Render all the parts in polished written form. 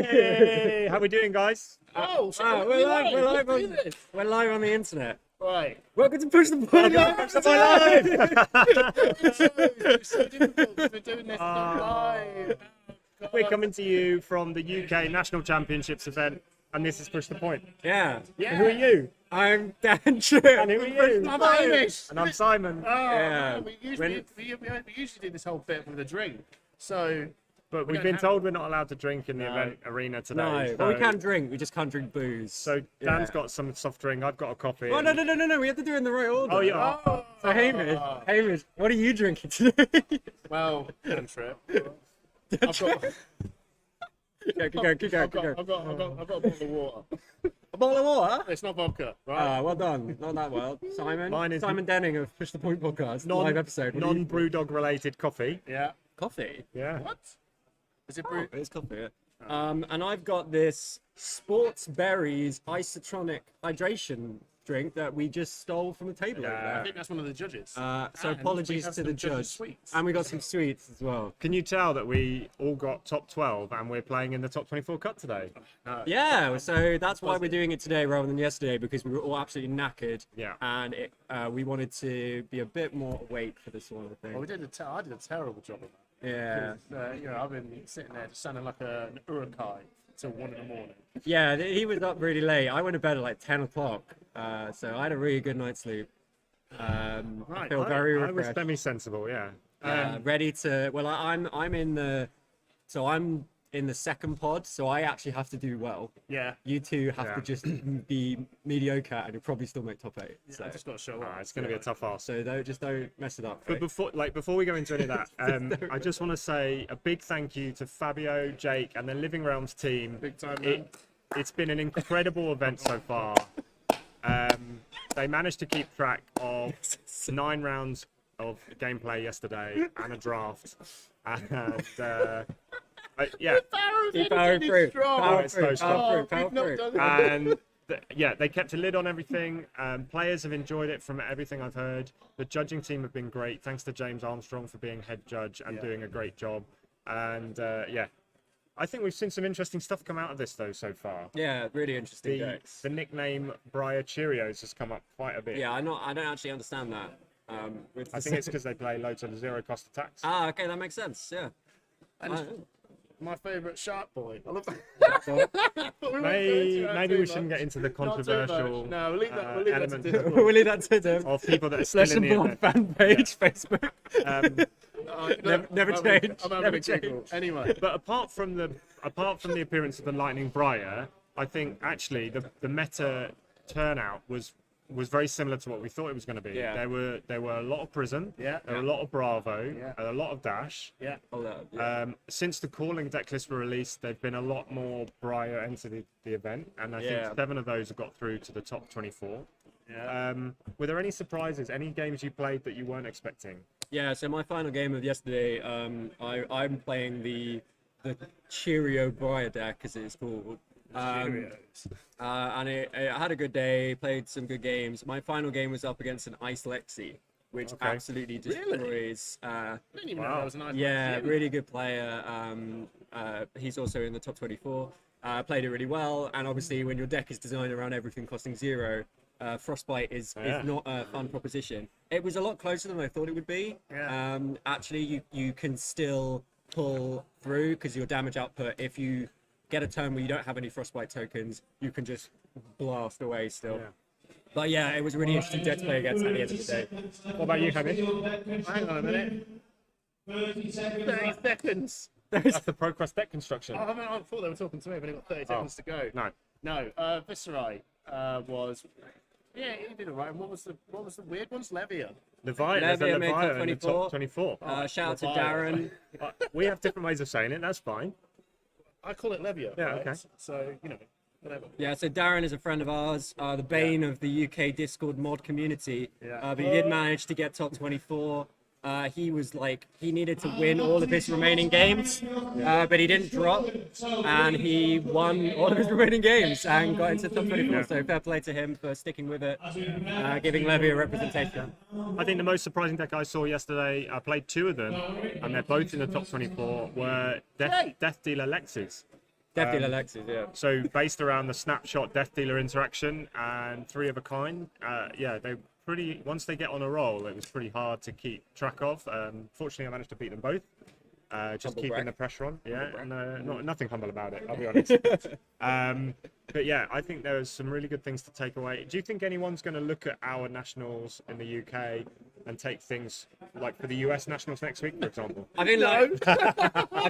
Hey, how we doing, guys? Oh, Wow, we're live on the internet. Right. Welcome to Push the Point. Welcome to my live. It's so difficult because we're doing this live. Oh, We're God. coming to you from the UK National Championships event, and this is Push the Point. Yeah. Yeah. Who are you? I'm Dan True. And who are you? I'm Irish. And I'm Simon. Oh, Yeah. we usually do this whole bit with a drink. So, But we we've don't been have- told we're not allowed to drink in the No. event arena today. No, so, but we can drink. We just can't drink booze. So Yeah. Dan's got some soft drink. I've got a coffee. Oh and- no! We have to do it in the right order. Oh, yeah. oh, So Hamish, what are you drinking today? well, cantrip. I've got, Keep going. I've got a bottle of water. A bottle of water. It's not vodka, right? Ah, well done. Not that well, Simon. Mine is- Simon Denning of Push the Point podcast. Live episode. What do you- Non-brewdog related coffee. Yeah. coffee. Yeah. What? Is it brewed? It's coffee. Yeah. And I've got this Sports Berries isotronic hydration drink that we just stole from the table. Yeah. over I there. think that's one of the judges. So And we apologies have to some the judges' judge. sweets. And we got some sweets as well. Can you tell that we all got top 12 and we're playing in the top 24 cut today? Yeah, so that's why we're doing it today rather than yesterday, because we were all absolutely knackered. Yeah. And we wanted to be a bit more awake for this one, I Well, think. I did a terrible job of that. Yeah. I've been sitting there just sounding like an urukai till 1 in the morning. Yeah, he was up really late. I went to bed at like 10 o'clock. So I had a really good night's sleep. I Right, feel very I was refreshed. semi-sensible, yeah. Ready to. Well, I'm in the. So I'm in the second pod, so I actually have to do well. Yeah. You two have Yeah. to just be mediocre, and you'll probably still make top 8. So, I just got to show up. It's going to be a tough ask. so don't mess it up. But right? before we go into any of that, I just want to say a big thank you to Fabio, Jake, and the Living Realms team. Big time, man. It's been an incredible event so far. They managed to keep track of 9 rounds of gameplay yesterday and a draft, and yeah, Keep powering through. Power it's through. so Power strong. through. Power We've not through. done it. and yeah, they kept a lid on everything. Players have enjoyed it from everything I've heard. The judging team have been great. Thanks to James Armstrong for being head judge and doing a great job. And yeah, I think we've seen some interesting stuff come out of this though so far. Yeah, really interesting decks. The nickname Briar Cheerios has come up quite a bit. Yeah, I don't actually understand that. I think it's because they play loads of zero cost attacks. Okay, that makes sense. Yeah. My favourite shark boy. I love Maybe we shouldn't get into the controversial No, we'll leave that to element Discord. we'll leave that to them. of people that are still Slash in and the Blood event. fan page, Facebook. Never I'm having- change, I'm having never a giggle. change. Anyway, But apart from the appearance of the Lightning Briar, I think actually the meta turnout was very similar to what we thought it was going to be. Yeah. There were a lot of Prism. Yeah. There were a lot of Bravo. Yeah. And a lot of Dash. yeah. Since the calling deck lists were released, there've been a lot more Briar enter the event, and I Yeah. think 7 of those have got through to the top 24. Yeah. Were there any surprises? Any games you played that you weren't expecting? Yeah, so my final game of yesterday, I'm playing the Cheerio Briar deck, as it's called. Cheerios. And I had a good day, played some good games. My final game was up against an Ice Lexi, which Okay. absolutely destroys. I didn't even know Wow. that was a nice Yeah, one. really good player. He's also in the top 24. Played it really well, and obviously when your deck is designed around everything costing 0, Frostbite is not a fun proposition. It was a lot closer than I thought it would be. Yeah. Actually, you can still pull through because your damage output, if you get a turn where you don't have any Frostbite tokens, you can just blast away still. Yeah. But yeah, it was a really interesting deck to play against at the end of the day. What about you, Hamish? Hang on a minute. 30 seconds. That's the Procrust deck construction. Oh, I thought they were talking to me, but they've got 30 seconds to go. No. No, Viscerai was. Yeah, he did alright. What was the weird ones? Levia. Leviathan, there's a Levia made top Leviathan in the top 24. 24. Shout out to Leviathan. Darren. We have different ways of saying it, that's fine. I call it Levia. Yeah, right? okay. So, whatever. Yeah, so Darren is a friend of ours, the bane of the UK Discord mod community. Yeah. But he did manage to get top 24. He was like, he needed to win all of his remaining games, but he didn't drop, and he won all of his remaining games and got into top 24. Yeah. So fair play to him for sticking with it, giving Levy a representation. I think the most surprising deck I saw yesterday, I played 2 of them, and they're both in the top 24, were Death Dealer Lexes. Death Dealer Lexus, yeah. So based around the snapshot Death Dealer interaction and 3 of a kind, yeah, they pretty. Once they get on a roll, it was pretty hard to keep track of. Fortunately, I managed to beat them both. Just Humble keeping brag. the pressure on, yeah, and nothing humble about it. I'll be honest. But yeah, I think there's some really good things to take away. Do you think anyone's going to look at our nationals in the UK and take things like for the US nationals next week, for example? I think I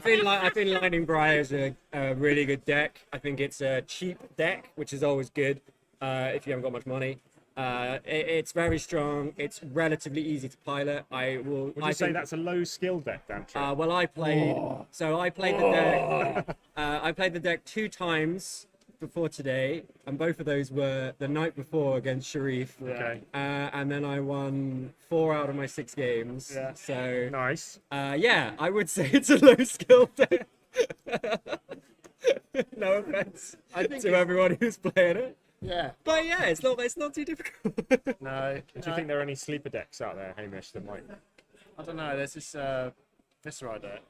think Lightning Briar is a really good deck. I think it's a cheap deck, which is always good if you haven't got much money. It's very strong. It's relatively easy to pilot. Would you say that's a low skill deck, Dan? Well, I played. So I played the deck. I played the deck 2 times before today, and both of those were the night before against Sharif. Okay. And then I won 4 out of my 6 games. Yeah. So Nice. yeah, I would say it's a low skill deck. No offense to everyone who's playing it. Yeah. But yeah, it's not too difficult. No. Do you think there are any sleeper decks out there, Hamish, that might? I don't know. There's this Visceral deck.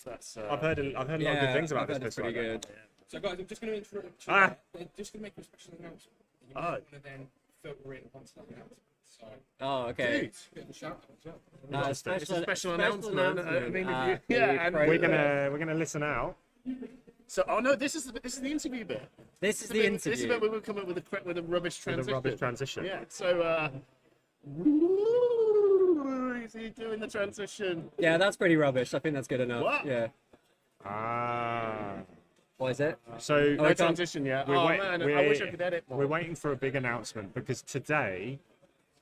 That's. I've heard a lot of good things about this. It's pretty Visceral deck. good. So guys, I'm just going to interrupt. Ah. They're just going to make a special announcement. You Oh. might want to then filter in onto that announcement. So, Oh, okay. Dude. bit of a shout out as well. It's a special announcement. I mean, if you, yeah, and We're gonna listen out. so oh no, this is the interview bit. This is the This is interview. where we will come up with a rubbish With transition. a rubbish transition. Yeah. So is he doing the transition? Yeah, that's pretty rubbish. I think that's good enough. What? Yeah. Ah. What is it? So Oh, No I can't- transition yet. We're Oh wait- man, I we're- wish I could edit we're more. waiting for a big announcement because today,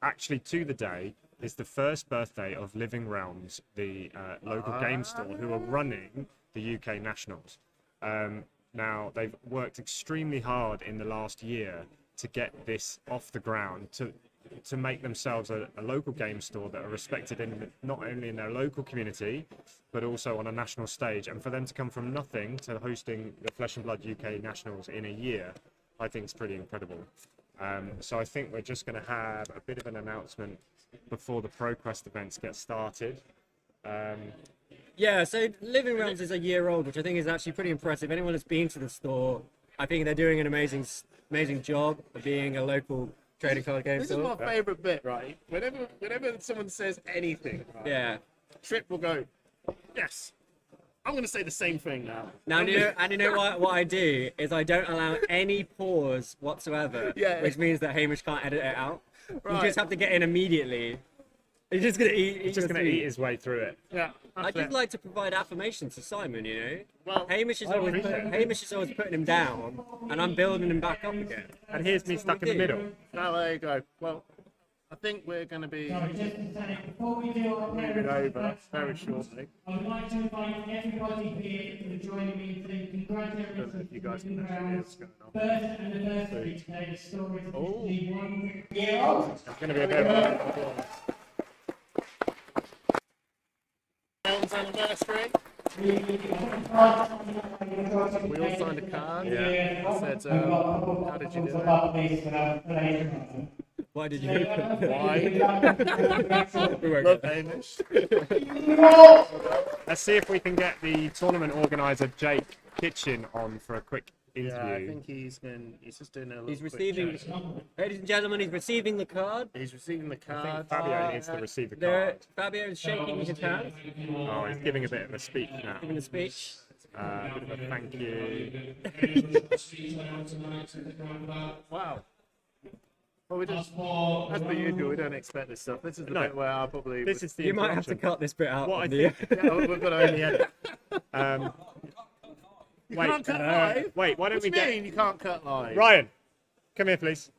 actually to the day, is the first birthday of Living Realms, the local game store who are running the UK Nationals. Now, they've worked extremely hard in the last year to get this off the ground, to make themselves a local game store that are respected in not only in their local community, but also on a national stage. And for them to come from nothing to hosting the Flesh and Blood UK Nationals in a year, I think it's pretty incredible. So I think we're just going to have a bit of an announcement before the ProQuest events get started. Yeah, so Living Realms is a year old, which I think is actually pretty impressive. Anyone that's been to the store, I think they're doing an amazing job of being a local trading card game This is store. my favourite bit, right? Whenever someone says anything, right, Yeah. Trip will go, yes. I'm going to say the same thing now. Now, you know what I do is I don't allow any pause whatsoever, Yeah. which means that Hamish can't edit it out. Right. You just have to get in immediately. He's just gonna eat. He's just going to eat his way through it. Yeah. I just like to provide affirmation to Simon, you know. Well, Hamish is I always appreciate it. Hamish is always putting him down, and I'm building him back up again. And here's me stuck in the do. middle. Now there you go. Well, I think we're going to be Sorry, just to say, before we do our moving over very shortly. I would like to invite everybody here to join me to congratulate Don't know if you guys can actually hear what's going on. first anniversary today. The story is Oh. officially 1 year old. It's going to be a bit of Rounds anniversary. We all signed a card. Yeah. Said, how did you do it? Why did you? Why? We won't Love get Hamish. Let's see if we can get the tournament organizer Jake Kitchen on for a quick Yeah, I interview. think he's just doing a little He's quick receiving, chat. ladies and gentlemen, he's receiving the card. He's receiving the I card. think Fabio needs to receive the There, card. Fabio is shaking his hand, Oh, he's giving a bit of a speech now. giving a speech. A bit of a thank you. Wow. Well, we just, as per usual, we don't expect this stuff. This is the No. bit where I'll probably. This is the You might have to introduction. cut this bit out. What I of the- think. Yeah, we've got to only edit. You Wait, can't cut live. wait, why don't What do we you get mean you can't cut live? Ryan? Come here, please.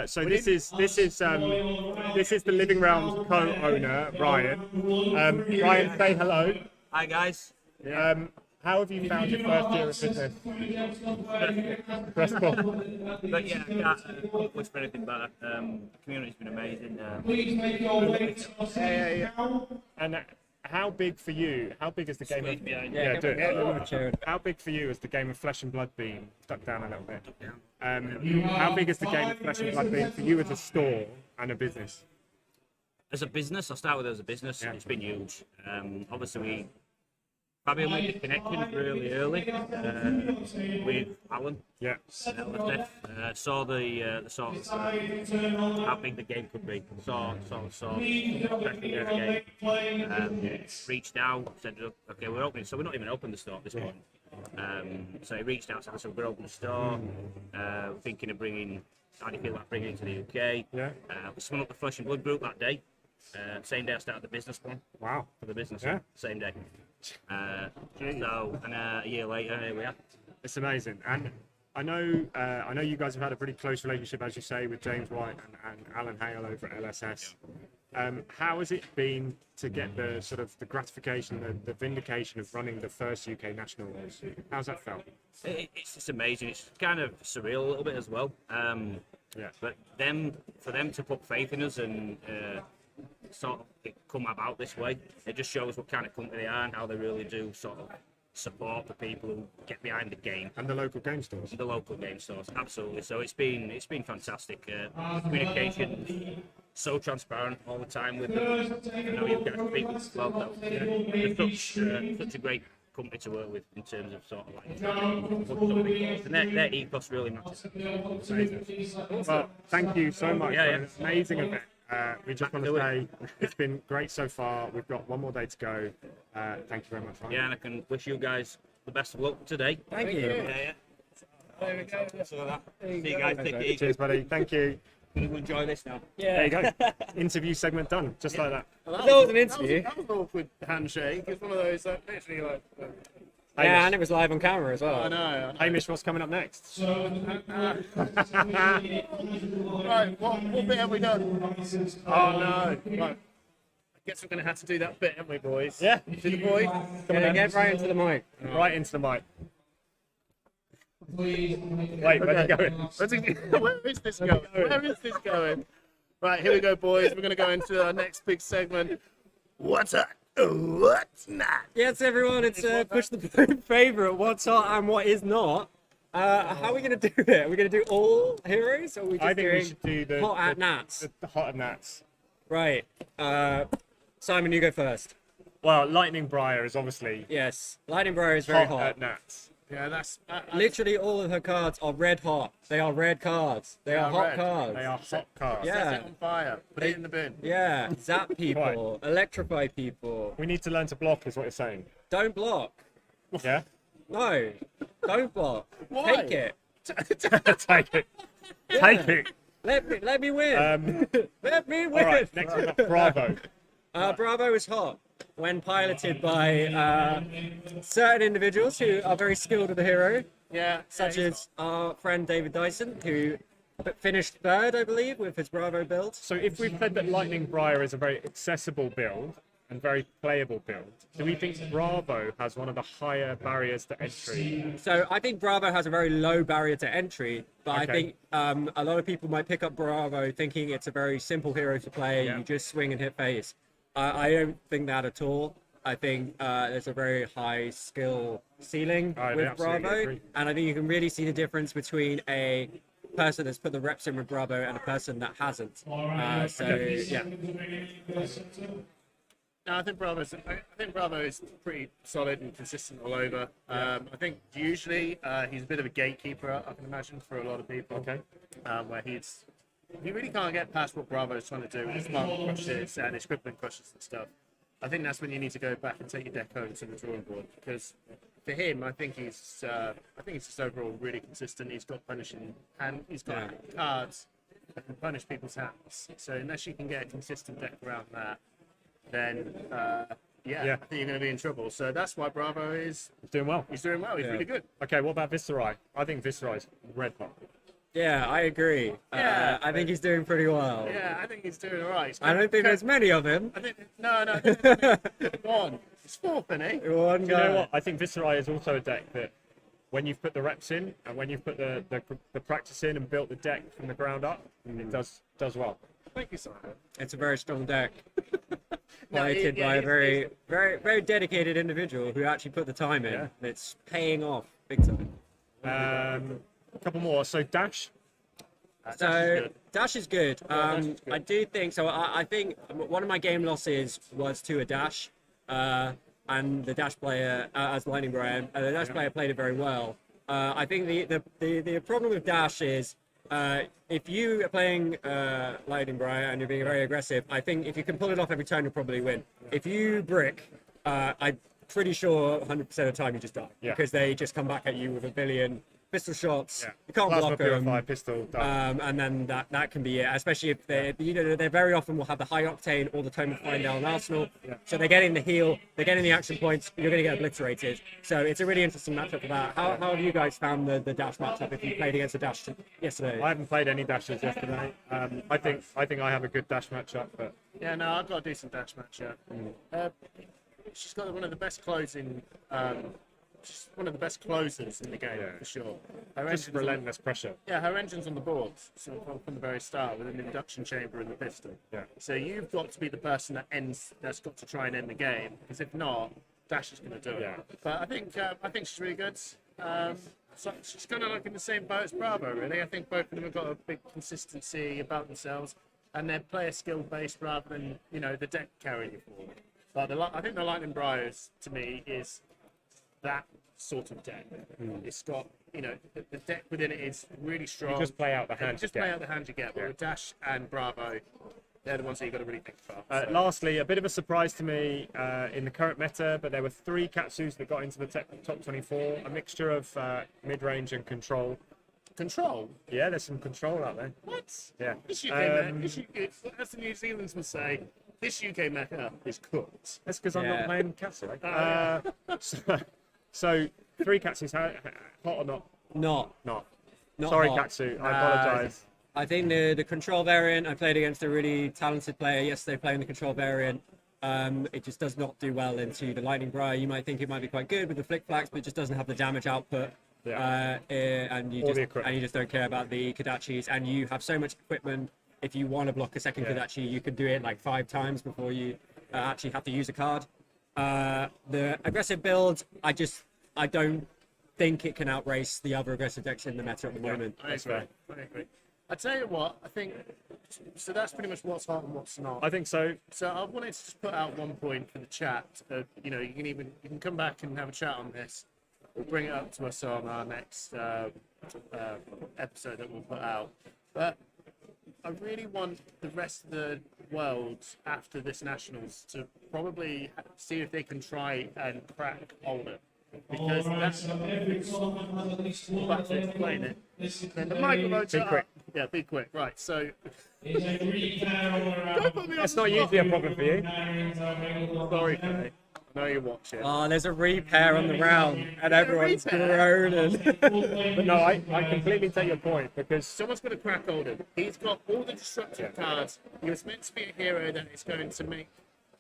So this is the Living Realms co-owner Ryan. Ryan, say hello. Hi guys. How have you found your first year of business? Stressful. But yeah, I can't wish for anything better. The community's been amazing. And how big for you? How big is the game of? Squeeze behind. Yeah, do it. Yeah, chair. How big for you is the game of Flesh and Blood been? Duck down a little bit. How big is the game of Flesh and Blood been for you as a store and a business? As a business, I'll start with as a business. Yeah. It's been huge. Obviously, Fabio made the connection really early with Alan. Yeah. Saw the sort of how big the game could be. Saw the game. Reached out, said, okay, we're opening. So we're not even open the store at this point. So he reached out, said, we're opening the store. Thinking of bringing. How do you feel like bringing it to the UK? Yeah. We spun up the Flesh and Blood group that day. Same day I started the business plan. Wow. For the business. Yeah. Same day. A year later, here we are. It's amazing, and I know you guys have had a pretty close relationship, as you say, with James White and Alan Hale over at LSS. How has it been to get the sort of the gratification, the vindication of running the first UK nationals? How's that felt? It's just amazing. It's kind of surreal a little bit as well. Yeah. But for them to put faith in us and sort of it come about this way, it just shows what kind of company they are and how they really do sort of support the people who get behind the game. And the local game stores. The local game stores, absolutely. So it's been fantastic. Communication so transparent all the time with them. I know you guys speak as well. Though. They're such a great company to work with in terms of sort of like and their ethos really matters. Well, thank you so much Yeah, for yeah. an amazing event. We just want to do it. say it's been great so far. We've got one more day to go. Thank you very much, Ryan. Yeah, and I can wish you guys the best of luck today. Thank you. Yeah. There we go. See you guys. Take it easy. Cheers, buddy. Thank you. We'll enjoy this now. There you go. Interview segment done, just like that. That was an interview. That was an awkward handshake. It's one of those literally like. Yeah, and it was live on camera as well. I know. Hamish, what's coming up next? Right, what bit have we done? Oh no. Right. I guess we're going to have to do that bit, haven't we, boys? Yeah. To the boys. Come on, get right into the mic. Right into the mic. Wait, where's it going? Where is this going? Where is this going? Right, here we go, boys. We're going to go into our next big segment. What's up? What's not? Yes, everyone, it's Push the Button favourite, what's hot and what is not. How are we going to do it? Are we going to do all heroes, or are we just I think we doing should do the hot at Nats? the hot and Nats. Right. Simon, you go first. Well, Lightning Briar is obviously Yes. Lightning Briar is very hot hot. at Nats. Yeah, that's Literally all of her cards are red hot. They are red cards. They are hot red. cards. They are hot cards. Yeah. set it on fire. Put it in the bin. Yeah. Zap people. Electrify people. We need to learn to block, is what you're saying. Don't block. Yeah? No. Don't block. Why? Take it. Take it. Take it. Let me win. Let me win. All right, next we got Bravo. Bravo is hot when piloted by certain individuals who are very skilled with the hero, Yeah. such as our friend David Dyson, who finished third, I believe, with his Bravo build. So if we've said that Lightning Briar is a very accessible build and very playable build, do we think Bravo has one of the higher barriers to entry? So I think Bravo has a very low barrier to entry, but I Okay. think a lot of people might pick up Bravo thinking it's a very simple hero to play. Yeah. You just swing and hit face. I don't think that at all. I think there's a very high skill ceiling I with absolutely Bravo, agree. and I think you can really see the difference between a person that's put the reps in with Bravo and a person that hasn't. So yeah, No, I think Bravo is pretty solid and consistent all over. I think usually he's a bit of a gatekeeper, I can imagine, for a lot of people. Okay. Where he really can't get past what Bravo's trying to do with his market crushes and his crippling crushes and stuff. I think that's when you need to go back and take your deck over to the drawing board, because for him, I think he's just overall really consistent. He's got punishing and he's got cards that can punish people's hands. So unless you can get a consistent deck around that, then Yeah. I think you're going to be in trouble. So that's why Bravo is Doing well. he's doing well. He's really good. Okay, what about Viserai? I think Viserai is red hot. yeah, I agree. Yeah. I think he's doing pretty well. Yeah, I think he's doing all right. I don't think there's many of him. I think no. One. It's fourth, isn't he? One Do you know guy. what? I think Viserai is also a deck that when you've put the reps in and when you've put the practice in and built the deck from the ground up, it does well. Thank you, Simon. It's a very strong deck. No, Piloted yeah, by a it's- very, very, very dedicated individual who actually put the time in. Yeah. And it's paying off big time. A couple more. So Dash. So Dash is good. Dash is good. I do think so. I think one of my game losses was to a Dash. I and the dash player as Lightning Briar, and the dash player played it very well. I think the problem with dash is if you are playing Lightning Briar and you're being very aggressive, I think if you can pull it off every turn, you'll probably win. If you brick, I'm pretty sure 100% of the time you just die because they just come back at you with a billion pistol shots. You can't Plasma block purify, them. pistol, done. And then that can be it. Especially if they very often will have the high octane or the tome of fine down arsenal. So they're getting the heal, they're getting the action points. You're going to get obliterated. So it's a really interesting matchup for that. How have you guys found the dash matchup if you played against a dash yesterday? I haven't played any dashes yesterday. I think I have a good dash matchup, but Yeah, no, I've got a decent dash matchup. She's got one of the best closing. She's one of the best closers in the game for sure. Her just engine's relentless pressure. her engine's on the board so from the very start with an induction chamber and the pistol. Yeah. So you've got to be the person that's got to try and end the game, because if not, Dash is going to do it. Yeah. But I think she's really good. So she's kind of like in the same boat as Bravo, really. I think both of them have got a big consistency about themselves, and they're player skill based rather than the deck carrying you forward. But I think the Lightning Briars to me is that sort of deck. It's got, the deck within it is really strong. You just play out the hand. Just play out the hand you get. But with Dash and Bravo, they're the ones that you've got to really think about. Lastly, a bit of a surprise to me in the current meta, but there were 3 Katsus that got into the top 24. A mixture of mid-range and control. Control? Yeah, there's some control out there. What? Yeah. This UK as the New Zealanders would say, this UK meta is cooked. That's because I'm not playing Katsu. So 3 Katsus, hot or not? Not Sorry, hot. Katsu. I apologise. I think the control variant, I played against a really talented player yesterday playing the control variant. It just does not do well into the Lightning Briar. You might think it might be quite good with the flick flacks, but it just doesn't have the damage output. And you just don't care about the Kodachis, and you have so much equipment. If you want to block a second Kodachi, you can do it like 5 times before you actually have to use a card. The aggressive build, I don't think it can outrace the other aggressive decks in the meta at the moment. I agree. I tell you what, I think so. That's pretty much what's hot and what's not. I think so. So I wanted to just put out one point for the chat. You can come back and have a chat on this. We'll bring it up to us on our next episode that we'll put out. But I really want the rest of the world after this Nationals to probably see if they can try and crack Oldham. Because that's about to explain it. And the microphones Be quick. Yeah, be quick. Right, so That's not usually a problem for you. sorry, Kay. I know you're watching. Oh, there's a repair on the round, and everyone's groaning. But no, I completely take your point because Someone's going to crack Oldham. He's got all the disruptive cards. He was meant to be a hero that is going to make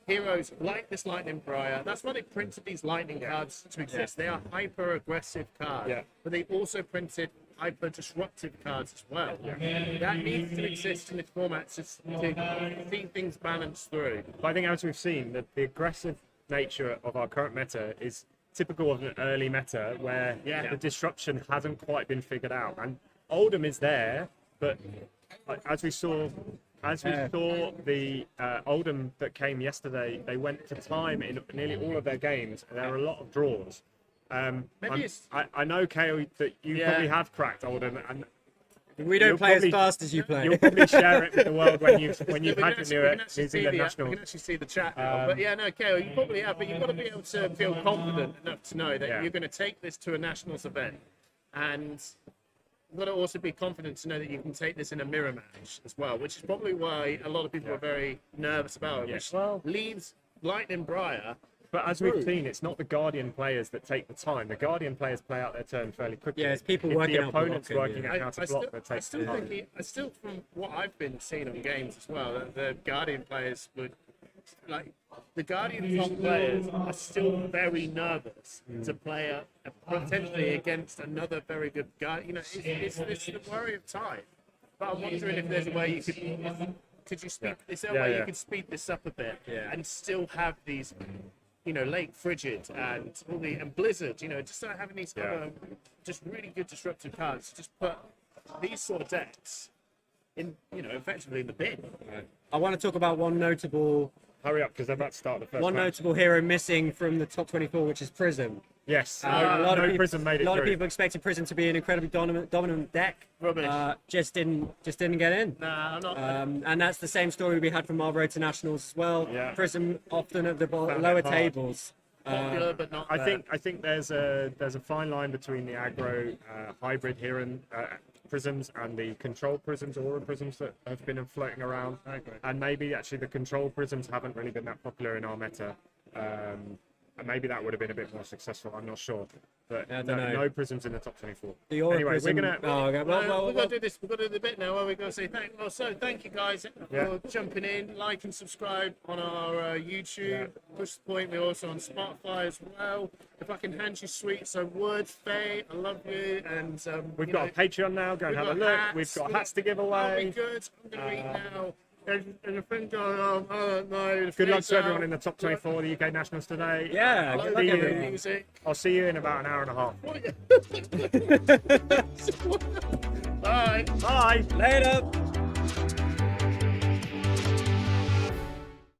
heroes like this Lightning Briar. That's why they printed these Lightning cards to exist. They are hyper aggressive cards, but they also printed hyper disruptive cards as well. That needs to exist in the format to see things balanced through. But I think as we've seen, the aggressive nature of our current meta is typical of an early meta where the disruption hasn't quite been figured out. And Oldham is there, but as we saw the Oldham that came yesterday, they went to time in nearly all of their games, and there were a lot of draws. I know, Kale, that you probably have cracked Oldham, and We don't play as fast as you play. you'll probably share it with the world when you've had your New Zealand We Nationals. can actually see the chat now. But yeah, no, Kale, you probably have, but you've got to be able to feel confident enough to know that you're going to take this to a Nationals event. And you've got to also be confident to know that you can take this in a mirror match as well, which is probably why a lot of people are very nervous about it, which leaves Lightning Briar. But as we've seen, it's not the Guardian players that take the time. The Guardian players play out their turn fairly quickly. Yeah, it's people If working the out opponent's blocking, working yeah. out how to block that takes the time. I still, from what I've been seeing on games as well, that the Guardian players would, like, the Guardian top players are still very nervous to play potentially against another very good Guardian. You know, it's the worry of time. But I'm wondering if there's a way you could you speed, is there a way you could speed this up a bit and still have these, you know, Lake Frigid and Blizzard, you know, just start having these other just really good disruptive cards. Just put these sort of decks in, you know, effectively in the bin. I want to talk about one notable Hurry up, because they're about to start the first One match. notable hero missing from the top 24, which is Prism. Yes, A lot of people, Prism made it a lot of through. people expected Prism to be an incredibly dominant deck. Rubbish. Just didn't get in. Nah, I'm not. And that's the same story we had from Marlborough to Nationals as well. Yeah. Prism often at the Found it lower hard. tables. Popular, but not. I think there's a fine line between the aggro hybrid here and prisms and the control prisms, aura prisms that have been floating around. I agree. And maybe actually the control prisms haven't really been that popular in our meta. And maybe that would have been a bit more successful. I'm not sure, but I don't know. no prisms in the top 24. The Aura Anyway, Prism. we're gonna. Oh, okay. We've got to do this. We've got to do the bit now where we've got to say thank. Well, so thank you guys Yeah. for jumping in, like and subscribe on our YouTube. Push the point. We're also on Spotify as well. If I can hand you sweet, so word Faye, I love you. And We've you got know, a Patreon now. Go and we've have a got look. hats, We've got we've hats to give Oh, away. we're good. I'm gonna eat now. And a friend going on. I don't know. Good luck to everyone in the top 24 of the UK Nationals today. Yeah, Love good luck, See you. everyone. music. I'll see you in about an hour and a half. Bye. Bye. Later.